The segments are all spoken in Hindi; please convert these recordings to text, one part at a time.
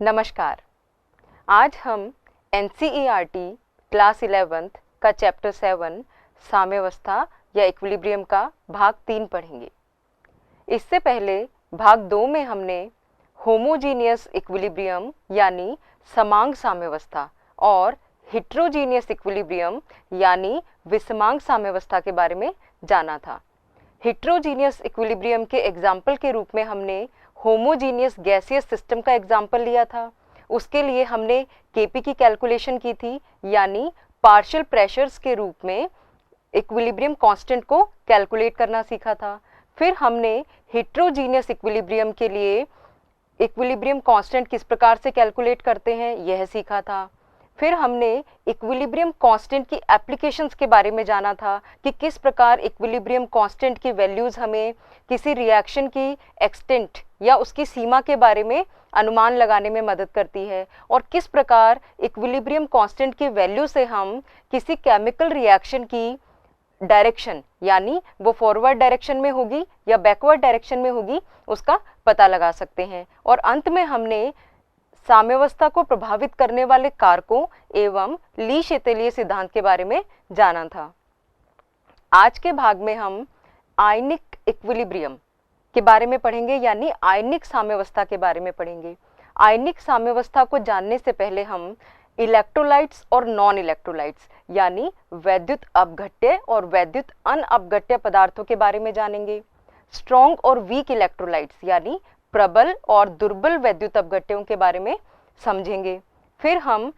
नमस्कार। आज हम NCERT क्लास 11th का चैप्टर 7 साम्यावस्था या इक्विलिब्रियम का भाग 3 पढ़ेंगे। इससे पहले भाग 2 में हमने होमोजीनियस इक्विलिब्रियम यानी समांग साम्यावस्था और हिट्रोजीनियस इक्विलिब्रियम यानी विषमांग साम्यावस्था के बारे में जाना था। हिट्रोजीनियस इक्विलिब्रियम के एग्जाम्पल के रूप में हमने होमोजीनियस गैसियस सिस्टम का एग्जाम्पल लिया था। उसके लिए हमने केपी की कैलकुलेशन की थी, यानी पार्शियल प्रेशर्स के रूप में इक्विलिब्रियम कांस्टेंट को कैलकुलेट करना सीखा था। फिर हमने हिट्रोजीनियस इक्विलिब्रियम के लिए इक्विलिब्रियम कांस्टेंट किस प्रकार से कैलकुलेट करते हैं यह सीखा था। फिर हमने इक्विलिब्रियम कांस्टेंट की एप्लीकेशंस के बारे में जाना था कि किस प्रकार इक्विलिब्रियम कांस्टेंट की वैल्यूज़ हमें किसी रिएक्शन की एक्सटेंट या उसकी सीमा के बारे में अनुमान लगाने में मदद करती है, और किस प्रकार इक्विलिब्रियम कांस्टेंट की वैल्यू से हम किसी केमिकल रिएक्शन की डायरेक्शन, यानी वो फॉरवर्ड डायरेक्शन में होगी या बैकवर्ड डायरेक्शन में होगी, उसका पता लगा सकते हैं। और अंत में हमने साम्यावस्था को प्रभावित करने वाले कारकों एवं ली शेतेलियर सिद्धांत के बारे में जाना था। आज के भाग में हम आयनिक इक्विलिब्रियम के बारे में पढ़ेंगे, यानी आयनिक साम्यावस्था के बारे में पढ़ेंगे। आयनिक साम्यावस्था को जानने से पहले हम इलेक्ट्रोलाइट्स और नॉन इलेक्ट्रोलाइट्स यानी वैद्युत अपघट्य और वैद्युत अनअपघट्य पदार्थों के बारे में जानेंगे। स्ट्रॉन्ग और वीक इलेक्ट्रोलाइट्स यानी प्रबल और दुर्बल वैद्युत अपघट्यों के बारे में समझेंगे। फिर हम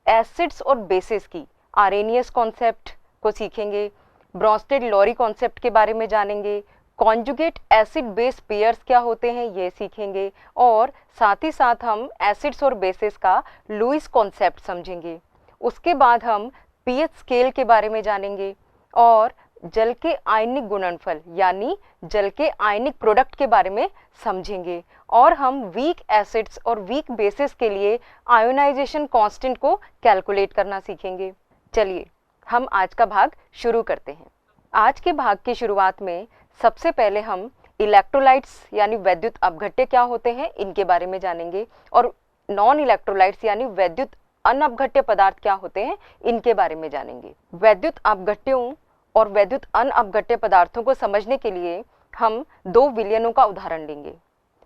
एसिड्स और बेसिस की आरेनियस कॉन्सेप्ट को सीखेंगे। ब्रॉन्स्टेड-लॉरी कॉन्सेप्ट के बारे में जानेंगे। कॉन्जुगेट एसिड बेस पेयर्स क्या होते हैं ये सीखेंगे, और साथ ही साथ हम एसिड्स और बेसिस का लुईस कॉन्सेप्ट समझेंगे। उसके बाद हम पीएच स्केल के बारे में जानेंगे और जल के आयनिक गुणनफल यानी जल के आयनिक प्रोडक्ट के बारे में समझेंगे, और हम वीक एसिड्स और वीक बेसिस के लिए आयोनाइजेशन कांस्टेंट को कैलकुलेट करना सीखेंगे। चलिए हम आज का भाग शुरू करते हैं। आज के भाग की शुरुआत में सबसे पहले हम इलेक्ट्रोलाइट्स यानी वैद्युत अपघट्य क्या होते हैं इनके बारे में जानेंगे, और नॉन इलेक्ट्रोलाइट्स यानी वैद्युत अनअपघट्य पदार्थ क्या होते हैं इनके बारे में जानेंगे। वैद्युत अपघट्यों और वैद्युत अनअपघट्य पदार्थों को समझने के लिए हम दो विलयनों का उदाहरण लेंगे,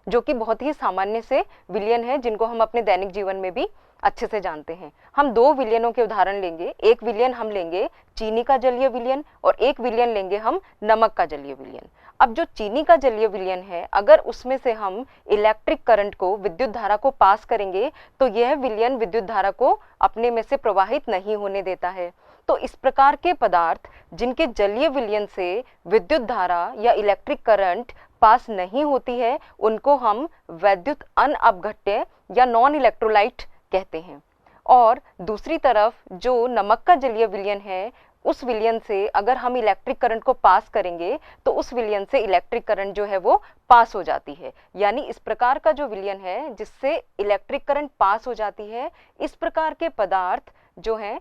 जो कि बहुत ही सामान्य से विलयन है जिनको हम अपने दैनिक जीवन में भी अच्छे से जानते हैं। हम दो विलयनों के उदाहरण लेंगे। एक विलयन हम लेंगे चीनी का जलीय विलयन और एक विलयन लेंगे हम नमक का जलीय विलयन। अब जो चीनी का जलीय विलयन है, अगर उसमें से हम इलेक्ट्रिक करंट को, विद्युत धारा को पास करेंगे तो यह विलयन विद्युत धारा को अपने में से प्रवाहित नहीं होने देता है। तो इस प्रकार के पदार्थ जिनके जलीय विलयन से विद्युत धारा या इलेक्ट्रिक करंट पास नहीं होती है उनको हम वैद्युत अनअपघट्य या नॉन इलेक्ट्रोलाइट कहते हैं। और दूसरी तरफ जो नमक का जलीय विलयन है, उस विलयन से अगर हम इलेक्ट्रिक करंट को पास करेंगे तो उस विलयन से इलेक्ट्रिक करंट जो है वो पास हो जाती है। यानी इस प्रकार का जो विलयन है जिससे इलेक्ट्रिक करंट पास हो जाती है, इस प्रकार के पदार्थ जो हैं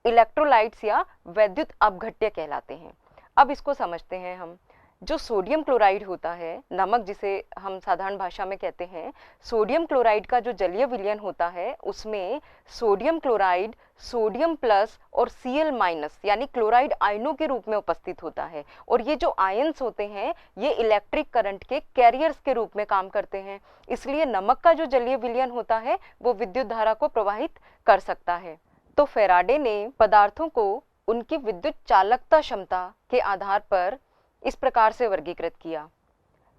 इलेक्ट्रोलाइट्स या वैद्युत अपघट्य कहलाते हैं। अब इसको समझते हैं हम। जो सोडियम क्लोराइड होता है, नमक जिसे हम साधारण भाषा में कहते हैं, सोडियम क्लोराइड का जो जलीय विलयन होता है उसमें सोडियम क्लोराइड सोडियम प्लस और Cl माइनस यानी क्लोराइड आयनों के रूप में उपस्थित होता है, और ये जो आयन्स होते हैं ये इलेक्ट्रिक करंट के कैरियर्स के रूप में काम करते हैं। इसलिए नमक का जो जलीय विलयन होता है वो विद्युत धारा को प्रवाहित कर सकता है। तो फैराडे ने पदार्थों को उनकी विद्युत चालकता क्षमता के आधार पर इस प्रकार से वर्गीकृत किया: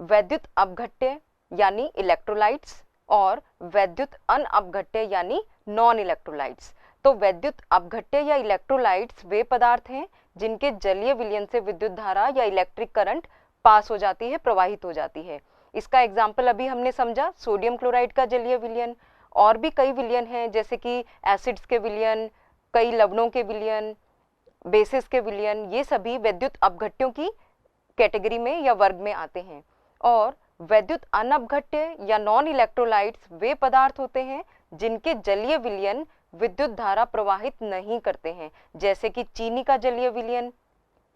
वैद्युत अपघट्य यानी इलेक्ट्रोलाइट्स और वैद्युत अनअपघट्य यानी नॉन इलेक्ट्रोलाइट्स। तो वैद्युत अपघट्य या इलेक्ट्रोलाइट्स वे पदार्थ हैं जिनके जलीय विलयन से विद्युत धारा या इलेक्ट्रिक करंट पास हो जाती है, प्रवाहित हो जाती है। इसका एग्जाम्पल अभी हमने समझा सोडियम क्लोराइड का जलीय विलयन। और भी कई विलयन हैं जैसे कि एसिड्स के विलयन, कई लवणों के विलयन, बेसिस के विलयन, ये सभी वैद्युत अपघट्यों की कैटेगरी में या वर्ग में आते हैं। और वैद्युत अनअपघट्य या नॉन इलेक्ट्रोलाइट्स वे पदार्थ होते हैं जिनके जलीय विलयन विद्युत धारा प्रवाहित नहीं करते हैं, जैसे कि चीनी का जलीय विलयन,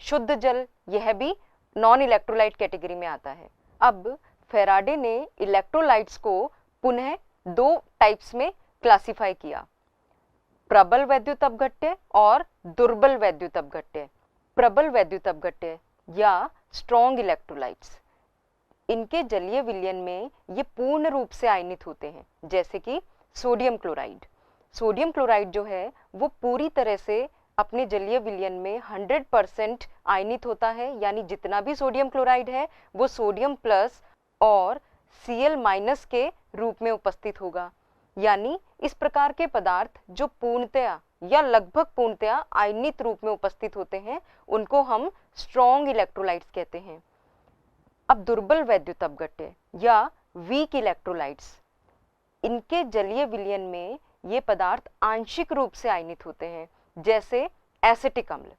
शुद्ध जल, यह भी नॉन इलेक्ट्रोलाइट कैटेगरी में आता है। अब फैराडे ने इलेक्ट्रोलाइट्स को पुनः दो टाइप्स में क्लासिफाई किया, प्रबल वैद्युत अपघट्य और दुर्बल वैद्युत अपघट्य। प्रबल वैद्युत अपघट्य या स्ट्रॉन्ग इलेक्ट्रोलाइट्स, इनके जलीय विलयन में ये पूर्ण रूप से आयनित होते हैं, जैसे कि सोडियम क्लोराइड। सोडियम क्लोराइड जो है वो पूरी तरह से अपने जलीय विलयन में 100% आयनित होता है, यानी जितना भी सोडियम क्लोराइड है वो सोडियम प्लस और Cl- के रूप में उपस्थित होगा। यानी इस प्रकार के पदार्थ जो पूर्णतया या लगभग पूर्णतया आयनित रूप में उपस्थित होते हैं उनको हम स्ट्रॉन्ग इलेक्ट्रोलाइट्स कहते हैं। अब दुर्बल वैद्युत अपघट्य या वीक इलेक्ट्रोलाइट्स, इनके जलीय विलयन में ये पदार्थ आंशिक रूप से आयनित होते हैं, जैसे एसिटिक अम्ल।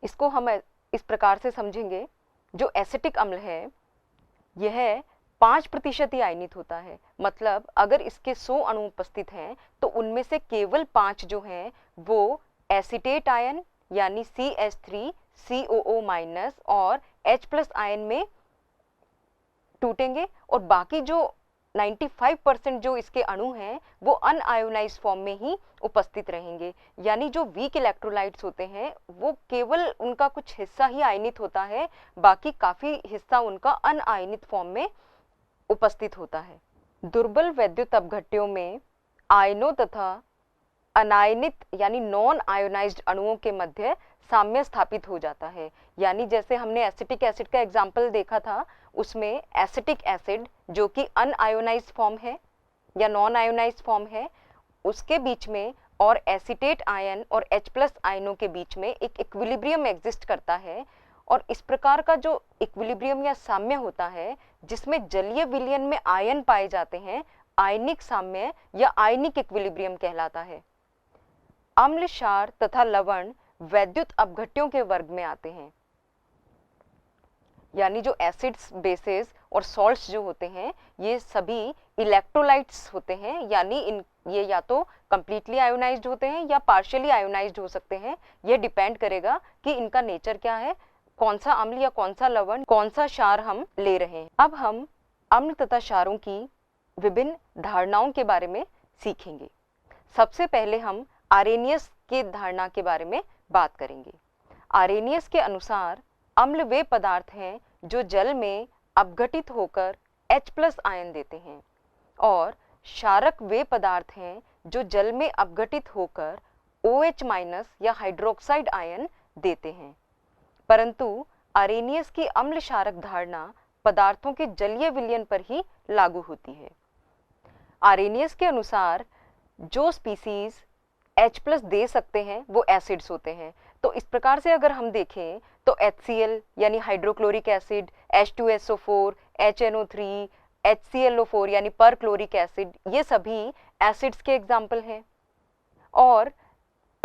इसको हम इस प्रकार से समझेंगे, जो एसिटिक अम्ल है यह 5% ही आयनित होता है। मतलब अगर इसके 100 अणु उपस्थित हैं तो उनमें से केवल 5 जो हैं वो एसिटेट आयन यानी CH3 COO- और H+ आयन में टूटेंगे, और बाकी जो 95% जो इसके अणु हैं वो अनआयोनाइज्ड फॉर्म में ही उपस्थित रहेंगे। यानी जो वीक इलेक्ट्रोलाइट्स होते हैं वो केवल उनका कुछ हिस्सा ही आयनित होता है, बाकी काफी हिस्सा उनका अनआयनित फॉर्म में उपस्थित होता है। दुर्बल वैद्युत अपघट्यों में आयनों तथा अनायनित यानी नॉन आयोनाइज्ड अणुओं के मध्य साम्य स्थापित हो जाता है। यानी जैसे हमने एसिटिक एसिड का एग्जाम्पल देखा था, उसमें एसिटिक एसिड जो कि अनआयोनाइज्ड फॉर्म है या नॉन आयोनाइज्ड फॉर्म है, उसके बीच में और एसिटेट आयन और H+ आयनों के बीच में एक इक्विलिब्रियम एग्जिस्ट करता है। और इस प्रकार का जो इक्विलिब्रियम या साम्य होता है जिसमें जलीय विलयन में आयन पाए जाते हैं, आयनिक साम्य या आयनिक इक्विलिब्रियम कहलाता है। अम्ल, क्षार तथा लवण वैद्युत अपघट्यों के वर्ग में आते हैं। यानी जो एसिड्स, बेसेस और सॉल्ट्स जो होते हैं ये सभी इलेक्ट्रोलाइट्स होते हैं, यानी ये या तो कंप्लीटली आयोनाइज्ड होते हैं या पार्शियली आयोनाइज्ड हो सकते हैं। ये डिपेंड करेगा कि इनका नेचर क्या है, कौन सा अम्ल या कौन सा लवण, कौन सा क्षार हम ले रहे हैं। अब हम अम्ल तथा क्षारों की विभिन्न धारणाओं के बारे में सीखेंगे। सबसे पहले हम आरेनियस के धारणा के बारे में बात करेंगे। आरेनियस के अनुसार अम्ल वे पदार्थ हैं जो जल में अपघटित होकर H+ आयन देते हैं, और क्षारक वे पदार्थ हैं जो जल में अपघटित होकर OH- या हाइड्रोक्साइड आयन देते हैं। परंतु आरेनियस की अम्ल क्षारक धारणा पदार्थों के जलीय विलयन पर ही लागू होती है। आरेनियस के अनुसार जो स्पीसीज H+ दे सकते हैं वो एसिड्स होते हैं। तो इस प्रकार से अगर हम देखें तो HCl यानी hydrochloric acid, H2SO4, HNO3, HClO4 यानी परक्लोरिक एसिड, ये सभी एसिड्स के एग्जाम्पल हैं। और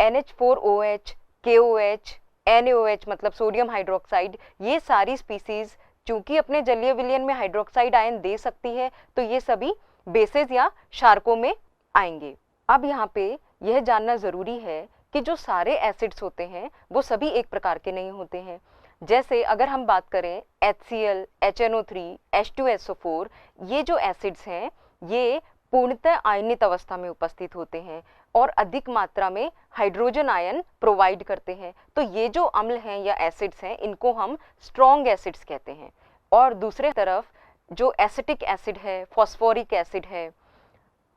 NH4OH, KOH, NaOH मतलब सोडियम हाइड्रोक्साइड, ये सारी स्पीसीज चूंकि अपने जलीय विलयन में हाइड्रोक्साइड आयन दे सकती है तो ये सभी बेसेस या क्षारकों में आएंगे। अब यहाँ पे यह जानना जरूरी है कि जो सारे एसिड्स होते हैं वो सभी एक प्रकार के नहीं होते हैं। जैसे अगर हम बात करें HCl, HNO3, H2SO4, ये जो एसिड्स हैं ये पूर्णतः आयनित अवस्था में उपस्थित होते हैं और अधिक मात्रा में हाइड्रोजन आयन प्रोवाइड करते हैं। तो ये जो अम्ल हैं या एसिड्स हैं इनको हम स्ट्रॉन्ग एसिड्स कहते हैं। और दूसरे तरफ जो एसिटिक एसिड है, फॉस्फोरिक एसिड है,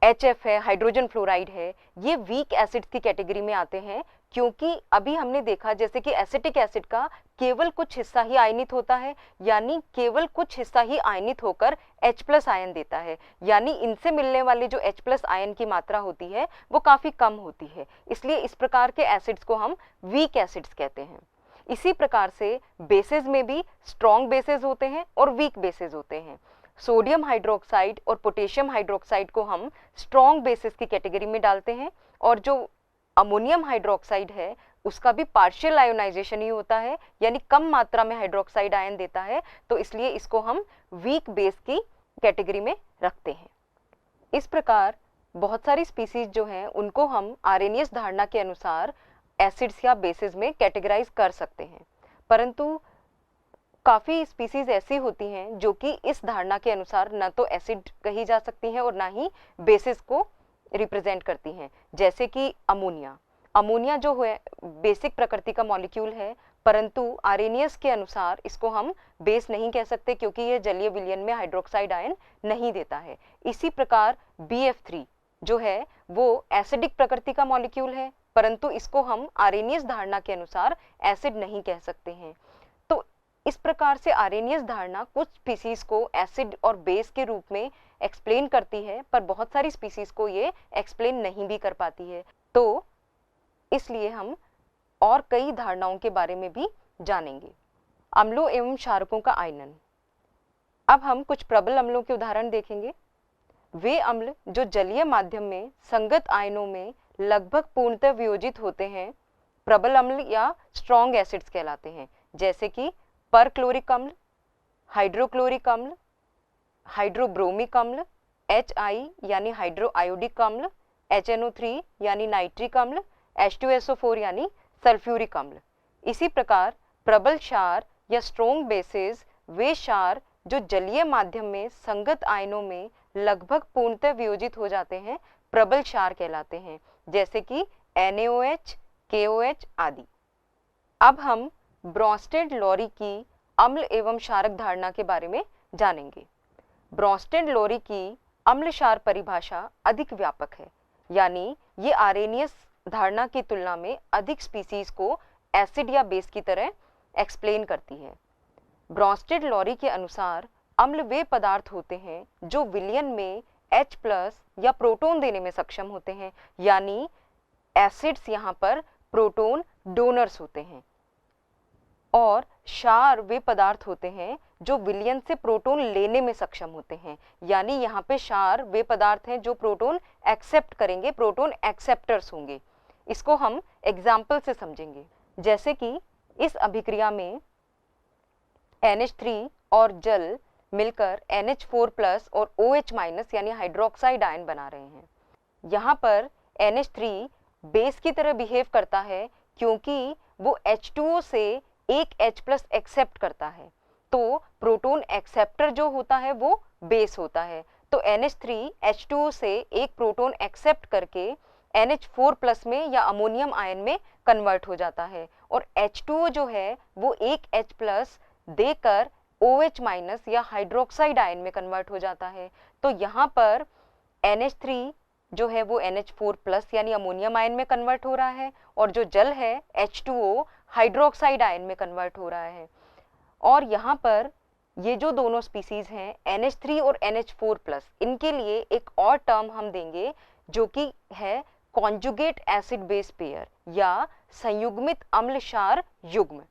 HF है, हाइड्रोजन फ्लोराइड है, ये वीक एसिड्स की कैटेगरी में आते हैं, क्योंकि अभी हमने देखा जैसे कि एसिटिक एसिड का केवल कुछ हिस्सा ही आयनित होता है, यानी केवल कुछ हिस्सा ही आयनित होकर H+ आयन देता है, यानी इनसे मिलने वाले जो H+ आयन की मात्रा होती है वो काफी कम होती है। इसलिए इस प्रकार के एसिड्स को हम वीक एसिड्स कहते हैं। इसी प्रकार से बेसेस में भी स्ट्रॉन्ग बेसेस होते हैं और वीक बेसेस होते हैं। सोडियम हाइड्रोक्साइड और पोटेशियम हाइड्रोक्साइड को हम स्ट्रॉन्ग बेसिस की कैटेगरी में डालते हैं, और जो अमोनियम हाइड्रोक्साइड है उसका भी पार्शियल आयोनाइजेशन ही होता है, यानी कम मात्रा में हाइड्रोक्साइड आयन देता है, तो इसलिए इसको हम वीक बेस की कैटेगरी में रखते हैं। इस प्रकार बहुत सारी स्पीसीज जो हैं उनको हम आरेनियस धारणा के अनुसार एसिड्स या बेसिस में कैटेगराइज कर सकते हैं। परंतु काफ़ी स्पीसीज ऐसी होती हैं जो कि इस धारणा के अनुसार न तो एसिड कही जा सकती हैं और ना ही बेसिस को रिप्रेजेंट करती हैं, जैसे कि अमोनिया। अमोनिया जो है बेसिक प्रकृति का मॉलिक्यूल है, परंतु आरेनियस के अनुसार इसको हम बेस नहीं कह सकते क्योंकि यह जलीय विलयन में हाइड्रोक्साइड आयन नहीं देता है। इसी प्रकार BF3 जो है वो एसिडिक प्रकृति का मॉलिक्यूल है, परंतु इसको हम आरेनियस धारणा के अनुसार एसिड नहीं कह सकते हैं। तो इस प्रकार से आरेनियस धारणा कुछ स्पीसीज को एसिड और बेस के रूप में एक्सप्लेन करती है, पर बहुत सारी स्पीसीज को ये एक्सप्लेन नहीं भी कर पाती है। तो इसलिए हम और कई धारणाओं के बारे में भी जानेंगे। अम्लों एवं क्षारकों का आयनन। अब हम कुछ प्रबल अम्लों के उदाहरण देखेंगे। वे अम्ल जो जलीय माध्यम में संगत आयनों में लगभग पूर्णतः वियोजित होते हैं प्रबल अम्ल या स्ट्रॉन्ग एसिड्स कहलाते हैं, जैसे कि परक्लोरिक अम्ल, हाइड्रोक्लोरिक अम्ल, हाइड्रोब्रोमिक अम्ल, HI यानी हाइड्रो आयोडिक अम्ल, HNO3 यानी नाइट्रिक अम्ल, H2SO4 यानी सल्फ्यूरिक अम्ल। इसी प्रकार प्रबल क्षार या स्ट्रॉन्ग बेसेस वे क्षार जो जलीय माध्यम में संगत आयनों में लगभग पूर्णतः वियोजित हो जाते हैं प्रबल क्षार कहलाते हैं, जैसे कि NaOH, KOH आदि। अब हम ब्रोंस्टेड-लॉरी की अम्ल एवं क्षारक धारणा के बारे में जानेंगे। ब्रोंस्टेड-लॉरी की अम्ल क्षार परिभाषा अधिक व्यापक है, यानी ये आरेनियस धारणा की तुलना में अधिक स्पीसीज को एसिड या बेस की तरह एक्सप्लेन करती है। ब्रोंस्टेड-लॉरी के अनुसार अम्ल वे पदार्थ होते हैं जो विलयन में H+ या प्रोटॉन देने में सक्षम होते हैं, यानी एसिड्स यहाँ पर प्रोटॉन डोनर्स होते हैं, और क्षार वे पदार्थ होते हैं जो विलयन से प्रोटॉन लेने में सक्षम होते हैं, यानी यहाँ पे क्षार वे पदार्थ हैं जो प्रोटॉन एक्सेप्ट करेंगे, प्रोटॉन एक्सेप्टर्स होंगे। इसको हम एग्जाम्पल से समझेंगे, जैसे कि इस अभिक्रिया में NH3 और जल मिलकर NH4+ और OH- यानी हाइड्रोक्साइड आयन बना रहे हैं। यहाँ पर NH3 बेस की तरह बिहेव करता है क्योंकि वो H2O से एक H+ एक्सेप्ट करता है, तो प्रोटॉन एक्सेप्टर जो होता है वो बेस होता है। तो NH3 H2O से एक प्रोटॉन एक्सेप्ट करके NH4+ में या अमोनियम आयन में कन्वर्ट हो जाता है, और H2O जो है वो एक H+ देकर OH- या हाइड्रोक्साइड आयन में कन्वर्ट हो जाता है। तो यहाँ पर NH3 जो है वो NH4+ यानी अमोनियम आयन में कन्वर्ट हो रहा है, और जो जल है H2O हाइड्रोक्साइड आयन में कन्वर्ट हो रहा है। और यहाँ पर ये जो दोनों स्पीसीज हैं NH3 और NH4+, इनके लिए एक और टर्म हम देंगे जो कि है कॉन्जुगेट एसिड बेस पेयर या संयुग्मित अम्ल क्षार युग्म।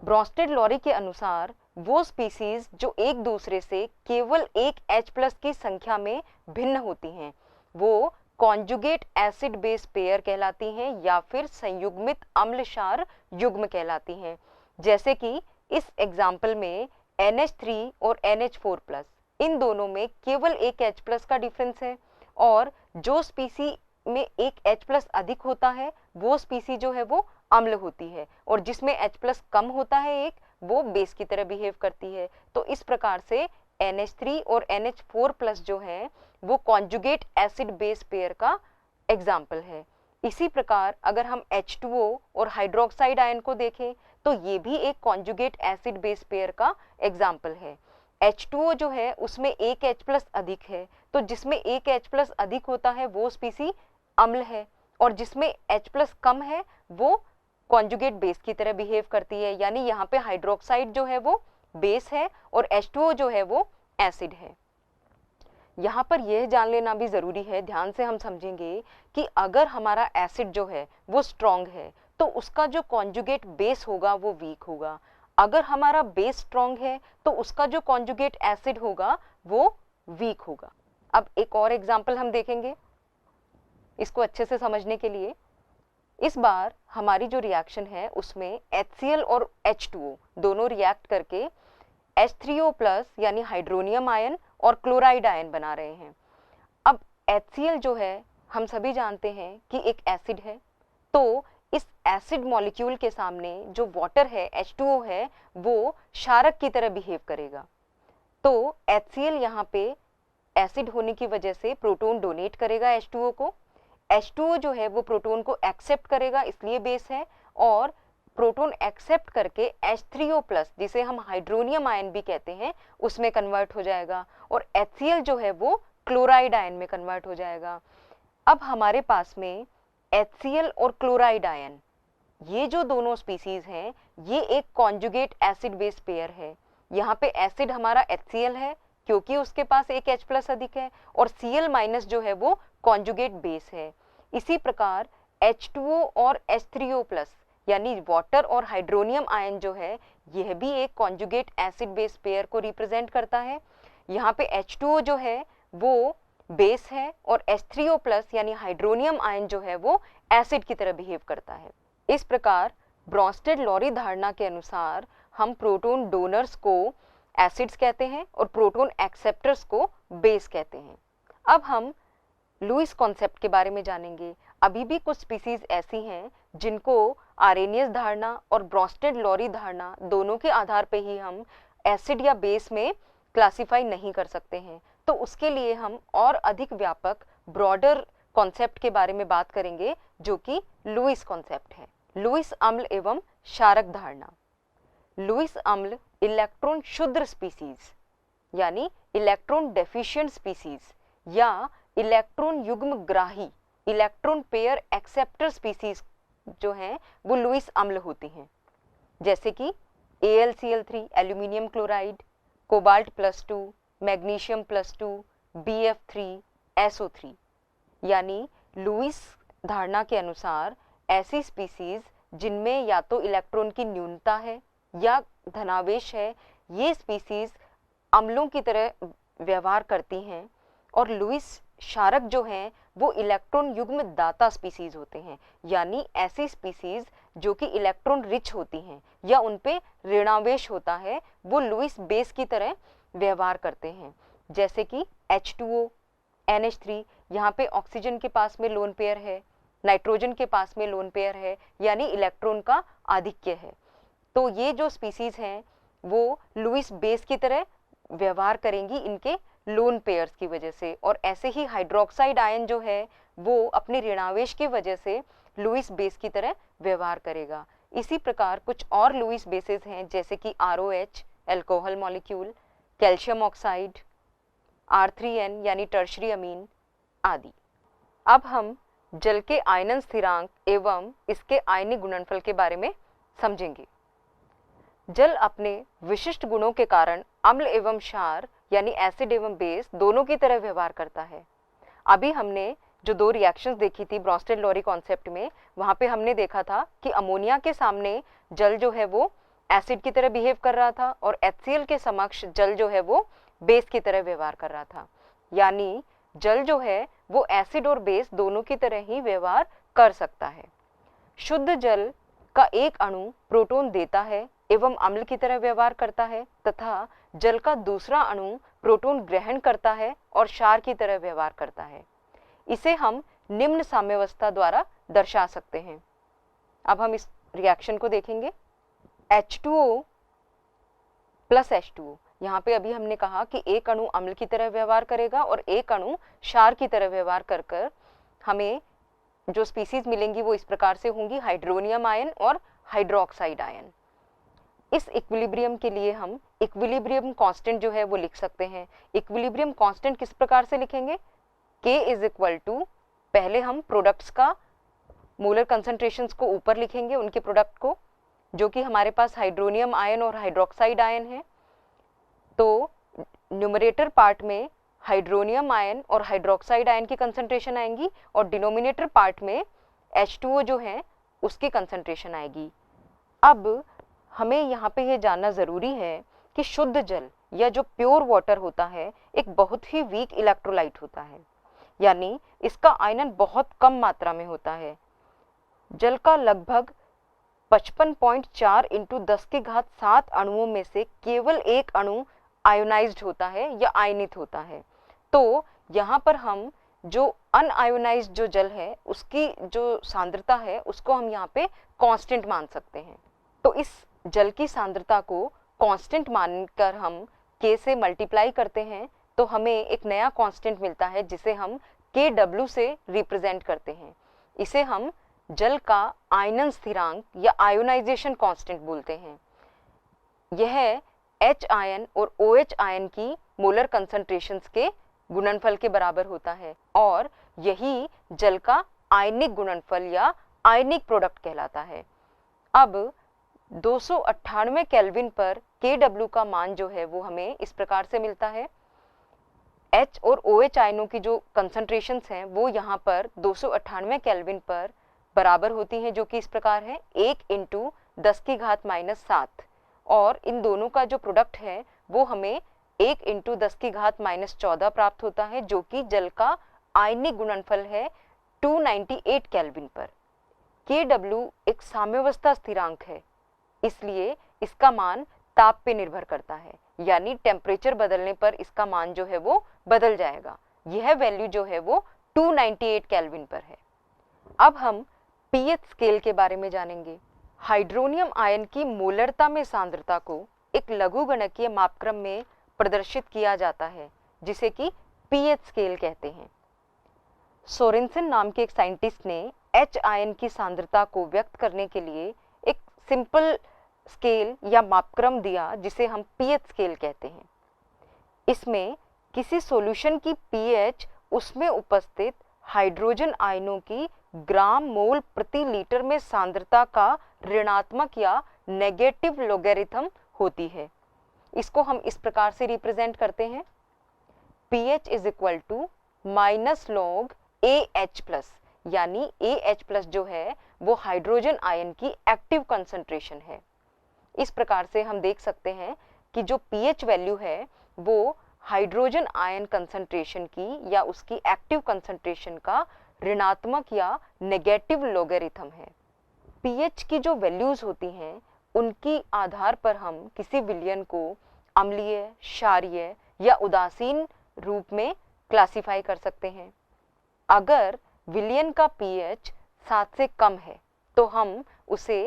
ब्रोंस्टेड-लॉरी के अनुसार वो स्पीसीज जो एक दूसरे से केवल एक H+ की संख्या में भिन्न होती हैं वो कॉन्जुगेट एसिड बेस पेयर कहलाती हैं या फिर संयुग्मित अम्ल क्षार युग्म कहलाती हैं। जैसे कि इस एग्जाम्पल में NH3 और NH4+, इन दोनों में केवल एक H+ का डिफरेंस है, और जो स्पीसी में एक H+ अधिक होता है वो स्पीसी जो है वो अम्ल होती है, और जिसमें H+ कम होता है एक, वो बेस की तरह बिहेव करती है। तो इस प्रकार से NH3 और NH4+ जो है वो कॉन्जुगेट एसिड बेस पेयर का एग्जाम्पल है। इसी प्रकार अगर हम H2O और हाइड्रोक्साइड आयन को देखें तो ये भी एक कॉन्जुगेट एसिड बेस पेयर का एग्जाम्पल है। H2O जो है उसमें एक H+ अधिक है, तो जिसमें एक H+ अधिक होता है वो स्पीसी अम्ल है, और जिसमें H+ कम है वो कॉन्जुगेट बेस की तरह बिहेव करती है, यानी यहाँ पे हाइड्रोक्साइड जो है वो बेस है और H2O जो है वो एसिड है। यहाँ पर यह जान लेना भी ज़रूरी है, ध्यान से हम समझेंगे कि अगर हमारा एसिड जो है वो स्ट्रॉन्ग है तो उसका जो कॉन्जुगेट बेस होगा वो वीक होगा। अगर हमारा बेस स्ट्रॉन्ग है तो उसका जो कॉन्जुगेट एसिड होगा वो वीक होगा। अब एक और एग्जाम्पल हम देखेंगे इसको अच्छे से समझने के लिए। इस बार हमारी जो रिएक्शन है उसमें HCl और H2O दोनों रिएक्ट करके H3O+ यानी हाइड्रोनियम आयन और क्लोराइड आयन बना रहे हैं। अब HCl जो है हम सभी जानते हैं कि एक एसिड है, तो इस एसिड मॉलिक्यूल के सामने जो वाटर है H2O है वो क्षारक की तरह बिहेव करेगा। तो HCl यहाँ पे एसिड होने की वजह से प्रोटॉन डोनेट करेगा H2O को। H2O जो है वो प्रोटॉन को एक्सेप्ट करेगा, इसलिए बेस है, और प्रोटॉन एक्सेप्ट करके H3O+ जिसे हम हाइड्रोनियम आयन भी कहते हैं उसमें कन्वर्ट हो जाएगा, और HCl जो है वो क्लोराइड आयन में कन्वर्ट हो जाएगा। अब हमारे पास में HCl और क्लोराइड आयन, ये जो दोनों स्पीसीज हैं, ये एक कॉन्जुगेट एसिड बेस पेयर है। यहाँ पे एसिड हमारा HCl है क्योंकि उसके पास एक H+ अधिक है, और Cl- जो है वो कॉन्जुगेट बेस है। इसी प्रकार H2O और H3O+ यानी वाटर और हाइड्रोनियम आयन जो है यह भी एक कॉन्जुगेट एसिड बेस पेयर को रिप्रेजेंट करता है। यहाँ पे H2O जो है वो बेस है और H3O+ यानी हाइड्रोनियम आयन जो है वो एसिड की तरह बिहेव करता है। इस प्रकार ब्रॉन्स्टेड-लॉरी धारणा के अनुसार हम प्रोटॉन डोनर्स को एसिड्स कहते हैं और प्रोटॉन एक्सेप्टर्स को बेस कहते हैं। अब हम लुईस कॉन्सेप्ट के बारे में जानेंगे। अभी भी कुछ स्पीसीज ऐसी हैं जिनको आरेनियस धारणा और ब्रॉन्स्टेड-लॉरी धारणा दोनों के आधार पे ही हम एसिड या बेस में क्लासिफाई नहीं कर सकते हैं। तो उसके लिए हम और अधिक व्यापक ब्रॉडर कॉन्सेप्ट के बारे में बात करेंगे जो कि लुईस कॉन्सेप्ट है। लुईस अम्ल एवं क्षारक धारणा। लुईस अम्ल इलेक्ट्रॉन शुद्र स्पीसीज यानी इलेक्ट्रॉन डेफिशिएंट स्पीसीज या इलेक्ट्रॉन युग्म ग्राही इलेक्ट्रॉन पेयर एक्सेप्टर स्पीसीज जो हैं वो लुईस अम्ल होती हैं, जैसे कि AlCl3 aluminium chloride, कोबाल्ट+2, magnesium +2, BF3, SO3। यानी लुईस धारणा के अनुसार ऐसी स्पीसीज जिनमें या तो इलेक्ट्रॉन की न्यूनता है या धनावेश है, ये स्पीसीज अम्लों की तरह व्यवहार करती हैं, और लुईस क्षारक जो हैं वो इलेक्ट्रॉन युग्म दाता स्पीसीज होते हैं, यानी ऐसी स्पीसीज जो कि इलेक्ट्रॉन रिच होती हैं या उन पे ऋणावेश होता है, वो लुईस बेस की तरह व्यवहार करते हैं। जैसे कि H2O, NH3, यहाँ पे ऑक्सीजन के पास में लोन पेयर है, नाइट्रोजन के पास में लोन पेयर है, यानी इलेक्ट्रॉन का आधिक्य है। तो ये जो स्पीसीज हैं वो लुईस बेस की तरह व्यवहार करेंगी इनके लोन पेयर्स की वजह से, और ऐसे ही हाइड्रोक्साइड आयन जो है वो अपने ऋणावेश की वजह से लुईस बेस की तरह व्यवहार करेगा। इसी प्रकार कुछ और लुईस बेसेस हैं जैसे कि ROH alcohol molecule, calcium oxide, R3N यानी टर्शरी अमीन आदि। अब हम जल के आयनन स्थिरांक एवं इसके आयनिक गुणनफल के बारे में समझेंगे। जल अपने विशिष्ट गुणों के कारण अम्ल एवं क्षार यानी एसिड एवं बेस दोनों की तरह व्यवहार करता है। अभी हमने जो दो रिएक्शंस देखी थी ब्रॉन्स्टेड-लॉरी कॉन्सेप्ट में, वहां पे हमने देखा था कि अमोनिया के सामने जल जो है वो एसिड की तरह बिहेव कर रहा था और HCl के समक्ष जल जो है वो बेस की तरह व्यवहार कर रहा था। यानी जल जो है वो एसिड और बेस दोनों की तरह ही व्यवहार कर सकता है। शुद्ध जल का एक अणु प्रोटॉन देता है एवं अम्ल की तरह व्यवहार करता है, तथा जल का दूसरा अणु प्रोटॉन ग्रहण करता है और क्षार की तरह व्यवहार करता है। इसे हम निम्न साम्यावस्था द्वारा दर्शा सकते हैं। अब हम इस रिएक्शन को देखेंगे। H2O प्लस H2O, यहाँ पे अभी हमने कहा कि एक अणु अम्ल की तरह व्यवहार करेगा और एक अणु क्षार की तरह व्यवहार कर कर हमें जो स्पीसीज मिलेंगी वो इस प्रकार से होंगी, हाइड्रोनियम आयन और हाइड्रोक्साइड आयन। इस इक्विलिब्रियम के लिए हम इक्विलिब्रियम कांस्टेंट जो है वो लिख सकते हैं। इक्विलिब्रियम कांस्टेंट किस प्रकार से लिखेंगे? K इज इक्वल टू, पहले हम प्रोडक्ट्स का मोलर कंसंट्रेशंस को ऊपर लिखेंगे, उनके प्रोडक्ट को, जो कि हमारे पास हाइड्रोनियम आयन और हाइड्रोक्साइड आयन है। तो न्यूमरेटर पार्ट में हाइड्रोनियम आयन और हाइड्रोक्साइड आयन की कंसंट्रेशन आएंगी और डिनोमिनेटर पार्ट में H2O जो है उसकी कंसंट्रेशन आएगी। अब हमें यहाँ पे ये जानना ज़रूरी है कि शुद्ध जल या जो प्योर वाटर होता है एक बहुत ही वीक इलेक्ट्रोलाइट होता है, यानी इसका आयनन बहुत कम मात्रा में होता है। जल का लगभग 55.4 × 10⁷ अणुओं में से केवल एक अणु आयोनाइज्ड होता है या आयनित होता है। तो यहाँ पर हम जो अनआयोनाइज्ड जो जल है उसकी जो सांद्रता है उसको हम यहाँ पे कांस्टेंट मान सकते हैं। तो इस जल की सांद्रता को कांस्टेंट मानकर हम K से मल्टीप्लाई करते हैं तो हमें एक नया कांस्टेंट मिलता है जिसे हम KW से रिप्रेजेंट करते हैं। इसे हम जल का आयनन स्थिरांक या आयोनाइजेशन कांस्टेंट बोलते हैं। यह H आयन और OH आयन की मोलर कंसंट्रेशंस के गुणनफल के बराबर होता है और यही जल का आयनिक गुणनफल या आयनिक प्रोडक्ट कहलाता है। अब 298 केल्विन पर KW का मान जो है वो हमें इस प्रकार से मिलता है। H और OH आयनों की जो कंसंट्रेशंस हैं वो यहाँ पर 298 केल्विन पर बराबर होती हैं, जो कि इस प्रकार है 1 × 10⁻⁻7 और इन दोनों का जो प्रोडक्ट है वो हमें 1 × 10⁻14 प्राप्त होता है, जो कि जल का आयनिक गुणनफल है 298 केल्विन पर। KW एक साम्यावस्था स्थिरांक है, इसलिए इसका मान ताप पे निर्भर करता है, यानी टेम्परेचर बदलने पर इसका मान जो है वो बदल जाएगा। यह वैल्यू जो है वो 298 केल्विन पर है। अब हम पीएच स्केल के बारे में जानेंगे। हाइड्रोनियम आयन की मोलरता में सांद्रता को एक लघुगणकीय मापक्रम में प्रदर्शित किया जाता है जिसे कि पीएच स्केल कहते हैं। सोरेनसन नाम के एक साइंटिस्ट ने H आयन की सांद्रता को व्यक्त करने के लिए एक सिंपल स्केल या मापक्रम दिया जिसे हम पीएच स्केल कहते हैं। इसमें किसी सॉल्यूशन की पीएच उसमें उपस्थित हाइड्रोजन आयनों की ग्राम मोल प्रति लीटर में सांद्रता का ऋणात्मक या नेगेटिव लोगैरिथम होती है। इसको हम इस प्रकार से रिप्रेजेंट करते हैं, pH = -log AH+, यानी AH+ जो है वो हाइड्रोजन आयन की एक्टिव कंसंट्रेशन है। इस प्रकार से हम देख सकते हैं कि जो pH वैल्यू है वो हाइड्रोजन आयन कंसंट्रेशन की या उसकी एक्टिव कंसंट्रेशन का ऋणात्मक या नेगेटिव लोगैरिथम है। pH की जो वैल्यूज होती हैं उनकी आधार पर हम किसी विलयन को अम्लीय, क्षारीय या उदासीन रूप में क्लासिफाई कर सकते हैं। अगर विलयन का pH 7 से कम है तो हम उसे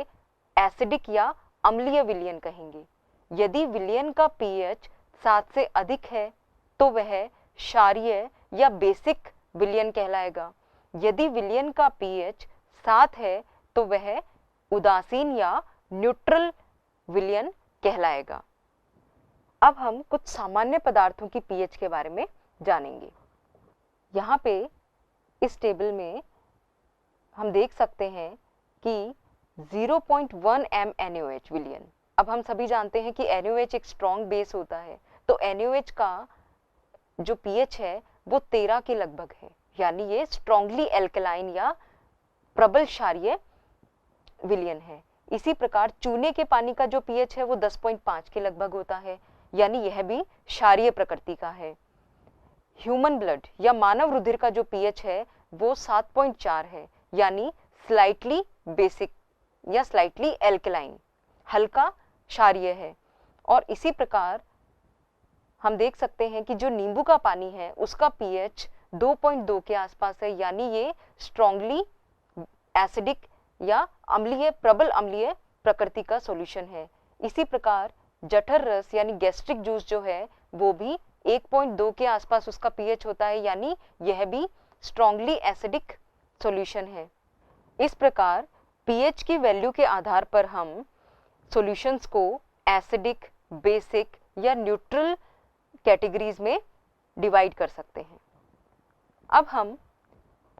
एसिडिक या अम्लीय विलयन कहेंगे। यदि विलयन का pH 7 से अधिक है तो वह क्षारीय या बेसिक विलयन कहलाएगा। यदि विलयन का pH 7 है तो वह उदासीन या न्यूट्रल विलयन कहलाएगा। अब हम कुछ सामान्य पदार्थों की pH के बारे में जानेंगे। यहाँ पे इस टेबल में हम देख सकते हैं कि 0.1 m NaOH विलयन। अब हम सभी जानते हैं कि NaOH एक स्ट्रॉन्ग बेस होता है, तो NaOH का जो pH है वो 13 के लगभग है, यानी ये स्ट्रॉन्गली एल्कलाइन या प्रबल क्षारीय विलयन है। इसी प्रकार चूने के पानी का जो pH है वो 10.5 के लगभग होता है, यानी यह भी क्षारीय प्रकृति का है। ह्यूमन ब्लड या मानव रुधिर का जो pH है वो 7.4 है, यानी स्लाइटली बेसिक या स्लाइटली एल्कलाइन, हल्का क्षारीय है। और इसी प्रकार हम देख सकते हैं कि जो नींबू का पानी है उसका pH 2.2 के आसपास है, यानी ये स्ट्रॉन्गली एसिडिक या अम्लीय, प्रबल अम्लीय प्रकृति का सॉल्यूशन है। इसी प्रकार जठर रस यानी गैस्ट्रिक जूस जो है वो भी 1.2 के आसपास उसका pH होता है, यानी यह भी स्ट्रॉन्गली एसिडिक सॉल्यूशन है। इस प्रकार pH की वैल्यू के आधार पर हम सॉल्यूशंस को एसिडिक, बेसिक या न्यूट्रल कैटेगरीज में डिवाइड कर सकते हैं। अब हम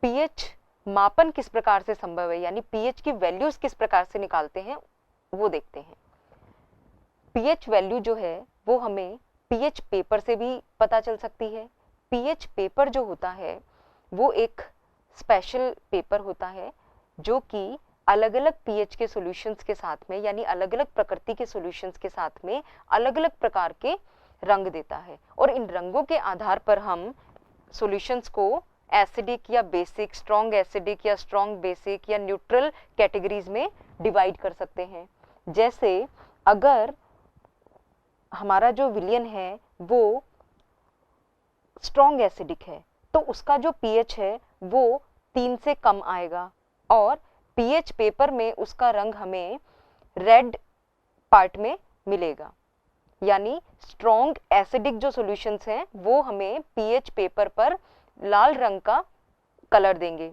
pH मापन किस प्रकार से संभव है, यानी pH की वैल्यूज किस प्रकार से निकालते हैं वो देखते हैं। pH वैल्यू जो है वो हमें pH पेपर से भी पता चल सकती है। pH पेपर जो होता है वो एक स्पेशल पेपर होता है जो कि अलग अलग pH के सॉल्यूशंस के साथ में, यानी अलग अलग प्रकृति के सॉल्यूशंस के साथ में अलग अलग प्रकार के रंग देता है, और इन रंगों के आधार पर हम सॉल्यूशंस को एसिडिक या बेसिक, स्ट्रॉन्ग एसिडिक या स्ट्रॉन्ग बेसिक या न्यूट्रल कैटेगरीज में डिवाइड कर सकते हैं। जैसे अगर हमारा जो विलयन है वो स्ट्रॉन्ग एसिडिक है तो उसका जो pH है वो 3 से कम आएगा और pH पेपर में उसका रंग हमें रेड पार्ट में मिलेगा। यानी स्ट्रॉन्ग एसिडिक जो सॉल्यूशंस हैं वो हमें pH पेपर पर लाल रंग का कलर देंगे।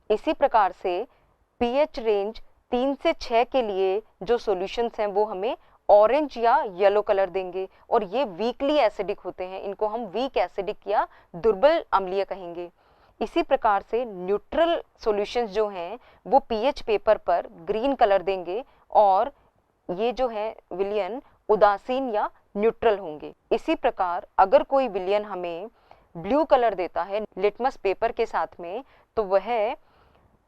इसी प्रकार से pH रेंज 3 से 6 के लिए जो सॉल्यूशंस हैं वो हमें ऑरेंज या येलो कलर देंगे और ये वीकली एसिडिक होते हैं, इनको हम वीक एसिडिक या दुर्बल अम्लीय कहेंगे। इसी प्रकार से न्यूट्रल सॉल्यूशंस जो हैं वो pH पेपर पर ग्रीन कलर देंगे और ये जो है विलयन उदासीन या न्यूट्रल होंगे। इसी प्रकार अगर कोई विलयन हमें ब्लू कलर देता है लिटमस पेपर के साथ में तो वह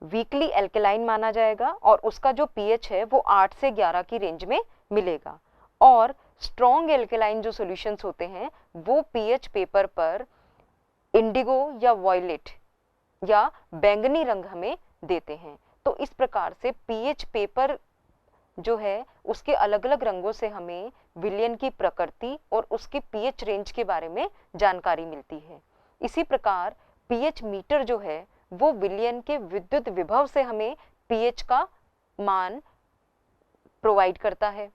वीकली एल्केलाइन माना जाएगा और उसका जो pH है वो 8 से 11 की रेंज में मिलेगा। और स्ट्रॉन्ग एल्केलाइन जो सॉल्यूशंस होते हैं वो pH पेपर पर इंडिगो या वॉयलेट या बैंगनी रंग हमें देते हैं। तो इस प्रकार से pH पेपर जो है उसके अलग अलग रंगों से हमें विलयन की प्रकृति और उसके pH रेंज के बारे में जानकारी मिलती है। इसी प्रकार pH मीटर जो है वो विलयन के विद्युत विभव से हमें pH का मान प्रोवाइड करता है।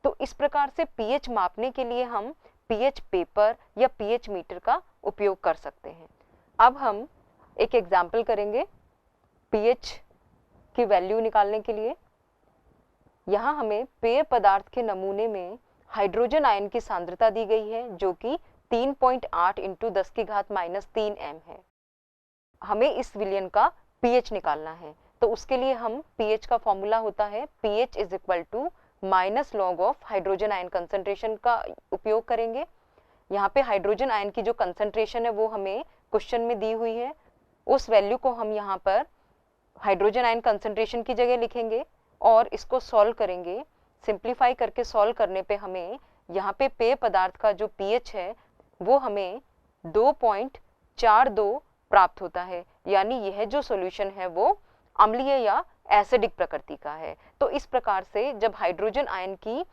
तो इस प्रकार से pH मापने के लिए हम pH पेपर या pH मीटर का उपयोग कर सकते हैं। अब हम एक एग्जाम्पल करेंगे pH की वैल्यू निकालने के लिए। यहाँ हमें पेय पदार्थ के नमूने में हाइड्रोजन आयन की सांद्रता दी गई है जो कि 3.8 × 10⁻³ m है। हमें इस विलयन का pH निकालना है तो उसके लिए हम pH का फॉर्मूला होता है pH = -log of hydrogen ion concentration का उपयोग करेंगे। यहाँ पे हाइड्रोजन आयन की जो कंसंट्रेशन है वो हमें क्वेश्चन में दी हुई है, उस वैल्यू को हम यहाँ पर हाइड्रोजन आयन कंसंट्रेशन की जगह लिखेंगे और इसको सॉल्व करेंगे। सिंप्लीफाई करके सॉल्व करने पे हमें यहाँ पे पेय पदार्थ का जो pH है वो हमें 2.42 प्राप्त होता है। यानी यह जो सॉल्यूशन है वो अम्लीय या एसिडिक प्रकृति का है। तो इस प्रकार से जब हाइड्रोजन आयन की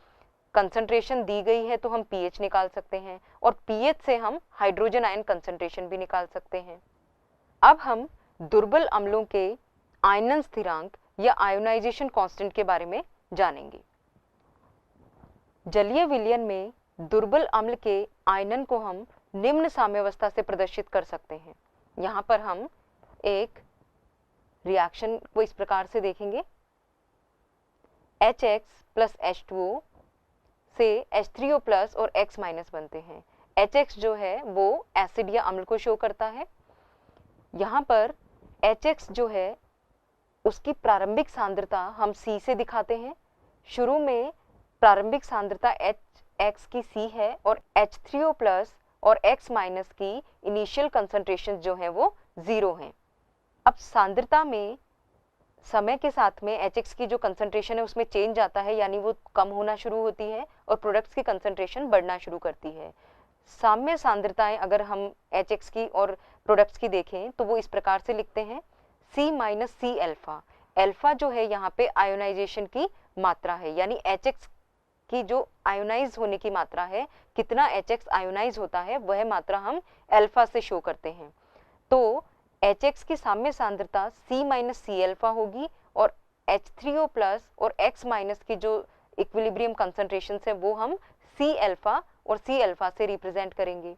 कंसंट्रेशन दी गई है तो हम pH निकाल सकते हैं और pH से हम हाइड्रोजन आयन कंसंट्रेशन भी निकाल सकते हैं। अब हम दुर्बल अम्लों के आयनन स्थिरांक या आयोनाइजेशन कांस्टेंट के बारे में जानेंगे। जलीय विलयन में दुर्बल अम्ल के आयनन को हम निम्न साम्यावस्था से प्रदर्शित कर सकते हैं। यहाँ पर हम एक रिएक्शन को इस प्रकार से देखेंगे। HX + H2O से H3O+ और X- बनते हैं। HX जो है वो एसिड या अम्ल को शो करता है। यहाँ पर HX जो है उसकी प्रारंभिक सांद्रता हम C से दिखाते हैं। शुरू में प्रारंभिक सांद्रता HX की C है और H3O+ और X- की इनिशियल कंसंट्रेशन जो है वो 0 हैं। अब सांद्रता में समय के साथ में HX की जो कंसंट्रेशन है उसमें चेंज आता है, यानी वो कम होना शुरू होती है और प्रोडक्ट्स की कंसंट्रेशन बढ़ना शुरू करती है। साम्य सांद्रताएं अगर हम HX की और प्रोडक्ट्स की देखें तो वो इस प्रकार से लिखते हैं C- C अल्फा। अल्फा जो है यहाँ पे आयोनाइजेशन की मात्रा है, यानी HX की जो आयोनाइज होने की मात्रा है, कितना HX आयोनाइज होता है वह मात्रा हम अल्फा से शो करते हैं। तो HX की साम्य सांद्रता C- C अल्फा होगी और H3O+ और X- की जो इक्विलिब्रियम कंसंट्रेशन है वो हम C अल्फा और C अल्फा से रिप्रेजेंट करेंगे।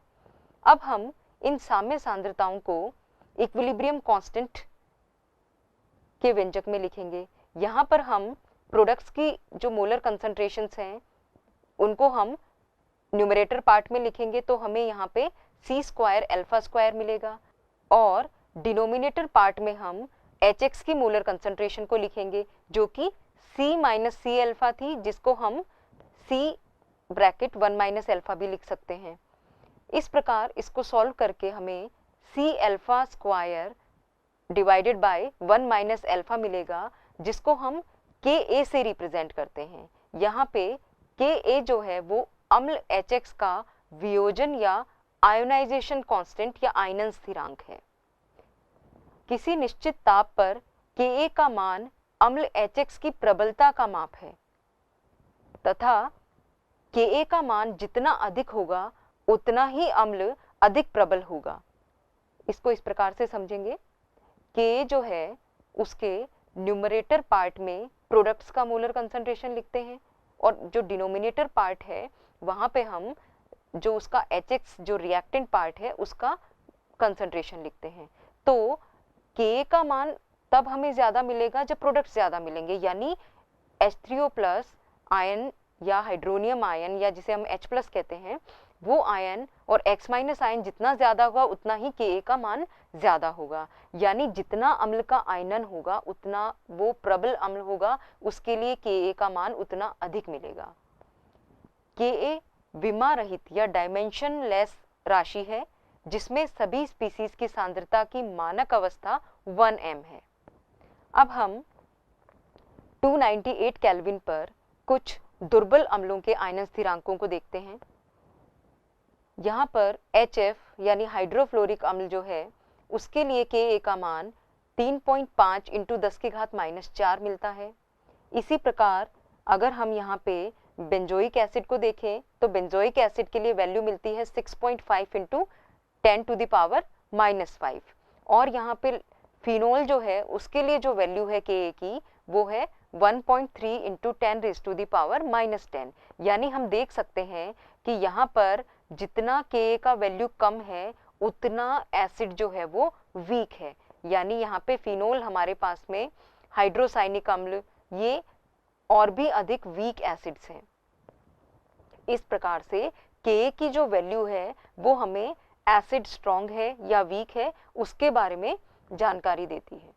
अब हम इन साम्य सांद्रताओं को इक्विलिब्रियम कांस्टेंट के व्यंजक में लिखेंगे। यहाँ पर हम प्रोडक्ट्स की जो मोलर कंसंट्रेशंस हैं उनको हम न्यूमरेटर पार्ट में लिखेंगे तो हमें यहाँ पे C² α² मिलेगा और डिनोमिनेटर पार्ट में हम HX की मोलर कंसंट्रेशन को लिखेंगे जो कि C- C अल्फा थी, जिसको हम C(1 - अल्फा) भी लिख सकते हैं। इस प्रकार इसको सॉल्व करके हमें C α² डिवाइडेड बाय 1 - अल्फा मिलेगा, जिसको हम Ka से रिप्रेजेंट करते हैं। यहाँ पे Ka जो है वो अम्ल HX का वियोजन या आयोनाइजेशन कांस्टेंट या आयनन स्थिरांक है। किसी निश्चित ताप पर Ka का मान अम्ल HX की प्रबलता का माप है तथा Ka का मान जितना अधिक होगा उतना ही अम्ल अधिक प्रबल होगा। इसको इस प्रकार से समझेंगे, Ka जो है उसके न्यूमरेटर पार्ट में प्रोडक्ट्स का मोलर कंसंट्रेशन लिखते हैं और जो डिनोमिनेटर पार्ट है वहाँ पे हम जो उसका HX जो रिएक्टेंट पार्ट है उसका कंसंट्रेशन लिखते हैं। तो Ka का मान तब हमें ज़्यादा मिलेगा जब प्रोडक्ट्स ज़्यादा मिलेंगे, यानी H3O प्लस आयन या हाइड्रोनियम आयन या जिसे हम H प्लस कहते हैं वो आयन और X माइनस आयन जितना ज़्यादा होगा उतना ही Ka का मान ज़्यादा होगा। यानी जितना अम्ल का आयनन होगा उतना वो प्रबल अम्ल होगा, उसके लिए Ka का मान उतना अधिक मिलेगा। Ka विमा रहित या डायमेंशन लेस राशि है जिसमें सभी स्पीसीज की सांद्रता की मानक अवस्था 1m है। अब हम 298 केल्विन पर कुछ दुर्बल अम्लों के आयनन स्थिरांकों को देखते हैं। यहाँ पर HF यानी हाइड्रोफ्लोरिक अम्ल जो है उसके लिए Ka का मान 3.5 इंटू 10 की घात -4 मिलता है। इसी प्रकार अगर हम यहाँ पे बेंजोइक एसिड को देखें तो बेंजोइक एसिड के लिए वैल्यू मिलती है 6.5 इंटू 10 टू द पावर -5 और यहाँ पे फिनोल जो है उसके लिए जो वैल्यू है Ka की वो है 1.3 into 10 raise to the power -10। यानी हम देख सकते हैं कि यहाँ पर जितना Ka का वैल्यू कम है उतना एसिड जो है वो वीक है। यानी यहाँ पे फिनोल हमारे पास में हाइड्रोसाइनिक अम्ल ये और भी अधिक वीक एसिड्स हैं। इस प्रकार से Ka की जो वैल्यू है वो हमें एसिड स्ट्रॉन्ग है या वीक है उसके बारे में जानकारी देती है।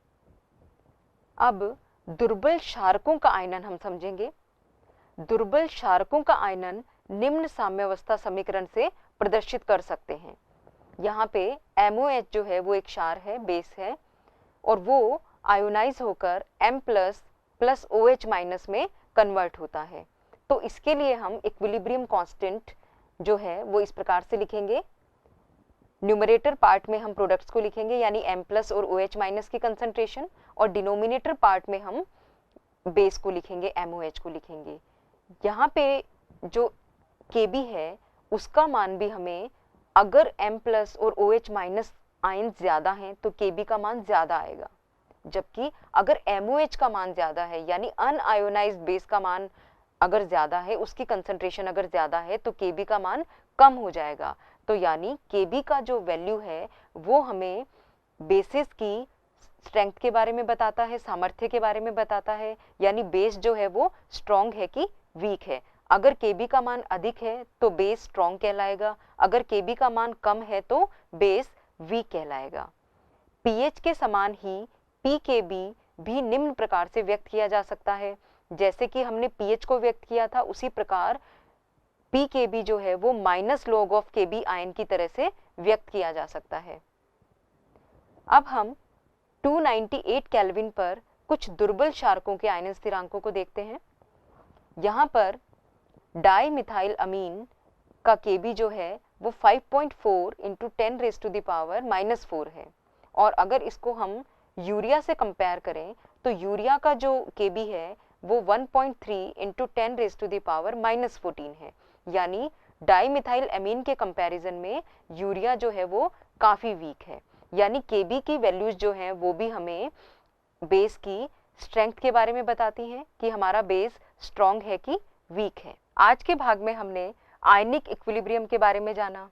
अब दुर्बल क्षारकों का आयनन हम समझेंगे। दुर्बल क्षारकों का आयनन निम्न साम्यावस्था समीकरण से प्रदर्शित कर सकते हैं। यहाँ पे MOH जो है वो एक क्षार है, बेस है और वो आयोनाइज होकर M प्लस OH माइनस में कन्वर्ट होता है। तो इसके लिए हम इक्विलिब्रियम कांस्टेंट जो है वो इस प्रकार से लिखेंगे। न्यूमरेटर पार्ट में हम प्रोडक्ट्स को लिखेंगे यानी M प्लस और OH माइनस की कंसंट्रेशन और डिनोमिनेटर पार्ट में हम बेस को लिखेंगे, MOH को लिखेंगे। यहाँ पे जो Kb है उसका मान भी हमें अगर M प्लस और OH माइनस आयन ज़्यादा हैं तो Kb का मान ज़्यादा आएगा, जबकि अगर MOH का मान ज़्यादा है यानी अनआयोनाइज्ड बेस का मान अगर ज़्यादा है, उसकी कंसंट्रेशन अगर ज़्यादा है तो Kb का मान कम हो जाएगा। तो यानी Kb का जो वैल्यू है वो हमें बेसिस की स्ट्रेंथ के बारे में बताता है, सामर्थ्य के बारे में बताता है, यानी बेस जो है वो स्ट्रॉन्ग है कि वीक है। अगर Kb का मान अधिक है तो बेस स्ट्रॉन्ग कहलाएगा, अगर Kb का मान कम है तो बेस वीक कहलाएगा। pH के समान ही pKb भी निम्न प्रकार से व्यक्त किया जा सकता है। जैसे कि हमने pH को व्यक्त किया था उसी प्रकार pKb जो है वो minus log of Kb ion की तरह से व्यक्त किया जा सकता है। अब हम 298 केल्विन पर कुछ दुर्बल क्षारकों के आयनन स्थिरांकों को देखते हैं। यहाँ पर डाइमिथाइल अमीन का Kb जो है वो 5.4 into 10 raise to the power -4 है और अगर इसको हम यूरिया से कंपेयर करें तो यूरिया का जो Kb है वो 1.3 into 10 raise to the power -14 है। यानी डाइमिथाइल अमीन के कंपैरिजन में यूरिया जो है वो काफ़ी वीक है। यानी Kb की वैल्यूज जो हैं वो भी हमें बेस की स्ट्रेंथ के बारे में बताती हैं कि हमारा बेस स्ट्रॉन्ग है कि वीक है। आज के भाग में हमने आयनिक इक्विलिब्रियम के बारे में जाना,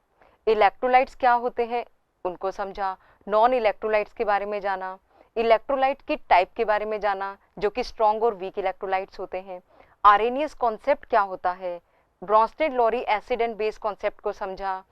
इलेक्ट्रोलाइट्स क्या होते हैं उनको समझा, नॉन इलेक्ट्रोलाइट्स के बारे में जाना, इलेक्ट्रोलाइट की टाइप के बारे में जाना जो कि स्ट्रॉन्ग और वीक इलेक्ट्रोलाइट्स होते हैं, आर्हेनियस कॉन्सेप्ट क्या होता है, Bronsted-lorry acid and base concept को समझा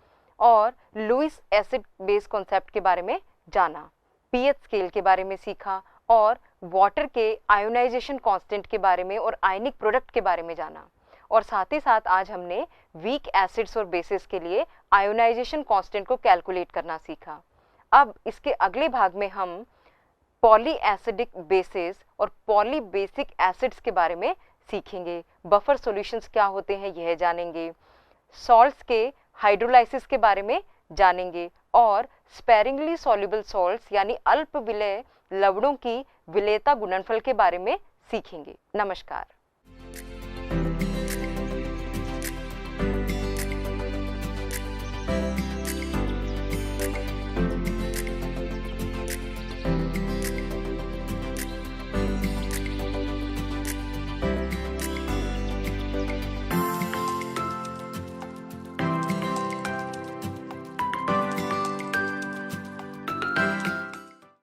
और लुईस एसिड बेस कॉन्सेप्ट के बारे में जाना, पीएच स्केल के बारे में सीखा और वाटर के आयोनाइजेशन कांस्टेंट के बारे में और आयनिक प्रोडक्ट के बारे में जाना। और साथ ही साथ आज हमने वीक एसिड्स और बेसिस के लिए आयोनाइजेशन कांस्टेंट को कैलकुलेट करना सीखा। अब इसके अगले भाग में हम पॉली एसिडिक बेसिस और पॉली बेसिक एसिड्स के बारे में सीखेंगे। बफर सॉल्यूशंस क्या होते हैं यह जानेंगे, सॉल्ट्स के हाइड्रोलाइसिस के बारे में जानेंगे और स्पेरिंगली सॉल्युबल सॉल्ट्स यानी अल्प विलेय लवणों की विलेयता गुणनफल के बारे में सीखेंगे। नमस्कार।